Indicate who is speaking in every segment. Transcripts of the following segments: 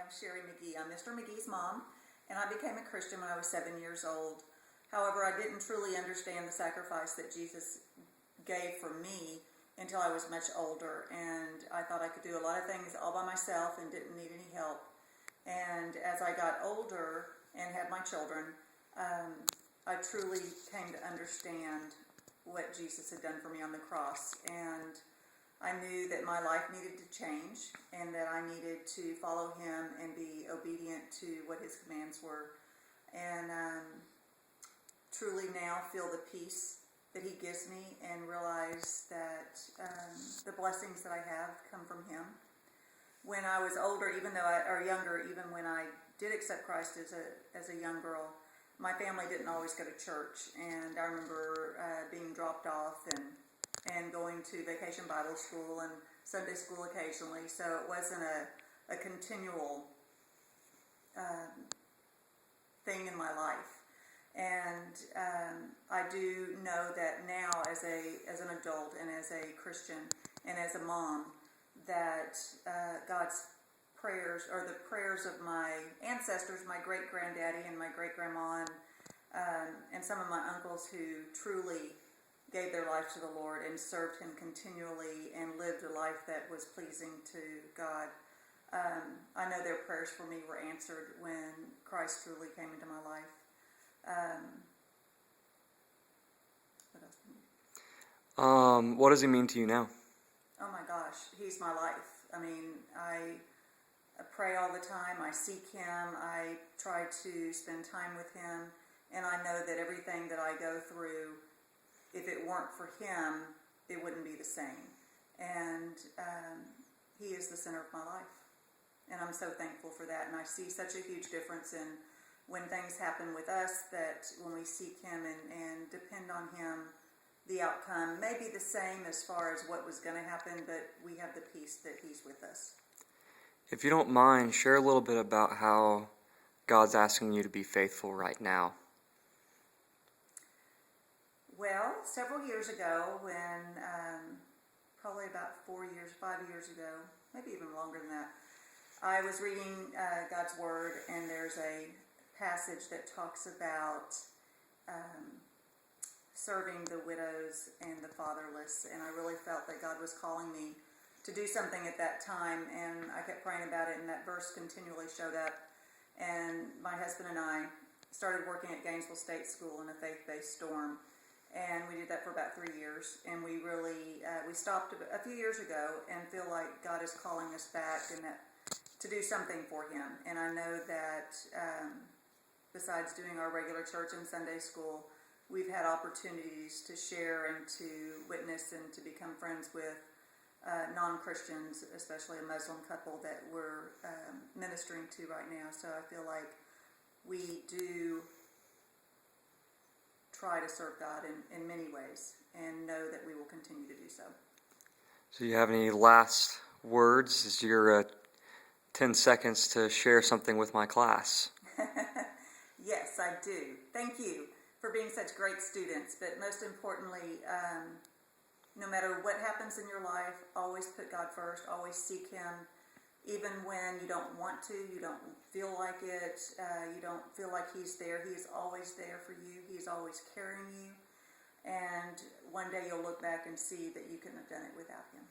Speaker 1: am Sherry McGee. I'm Mr. McGee's mom, and I became a Christian when I was 7 years old. However, I didn't truly understand the sacrifice that Jesus gave for me until I was much older, and I thought I could do a lot of things all by myself and didn't need any help. And as I got older and had my children, I truly came to understand what Jesus had done for me on the cross, and I knew that my life needed to change and that I needed to follow him and be obedient to what his commands were, and truly now feel the peace that he gives me and realize that the blessings that I have come from him. When I was older, or younger, even when I did accept Christ as a young girl, my family didn't always go to church, and I remember being dropped off and going to vacation Bible school and Sunday school occasionally, so it wasn't a continual thing in my life. And I do know that now as an adult and as a Christian and as a mom, that God's prayers, or the prayers of my ancestors, my great-granddaddy and my great-grandma, and some of my uncles who truly gave their life to the Lord and served him continually and lived a life that was pleasing to God. I know their prayers for me were answered when Christ truly came into my life. What else do you need?
Speaker 2: What does he mean to you now?
Speaker 1: Oh my gosh, he's my life. I mean, I pray all the time. I seek him. I try to spend time with him. And I know that everything that I go through, if it weren't for him, it wouldn't be the same. And he is the center of my life. And I'm so thankful for that. And I see such a huge difference in when things happen with us, that when we seek him and depend on him, the outcome may be the same as far as what was going to happen, but we have the peace that he's with us.
Speaker 2: If you don't mind, share a little bit about how God's asking you to be faithful right now.
Speaker 1: Well, several years ago, when probably about 5 years ago, maybe even longer than that, I was reading God's Word, and there's a passage that talks about serving the widows and the fatherless, and I really felt that God was calling me to do something at that time, and I kept praying about it, and that verse continually showed up. And my husband and I started working at Gainesville State School in a faith-based dorm, and we did that for about 3 years, and we really we stopped a few years ago and feel like God is calling us back and that to do something for him. And I know that besides doing our regular church and Sunday school, we've had opportunities to share and to witness and to become friends with non-Christians, especially a Muslim couple that we're ministering to right now. So I feel like we do try to serve God in many ways and know that we will continue to do so.
Speaker 2: So you have any last words? This is your 10 seconds to share something with my class.
Speaker 1: Yes, I do. Thank you for being such great students, but most importantly, no matter what happens in your life, always put God first, always seek him, even when you don't want to, you don't feel like it, you don't feel like he's there. He is always there for you. He's always carrying you, and one day you'll look back and see that you couldn't have done it without him.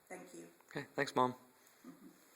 Speaker 1: Thank you.
Speaker 2: Okay, thanks, Mom.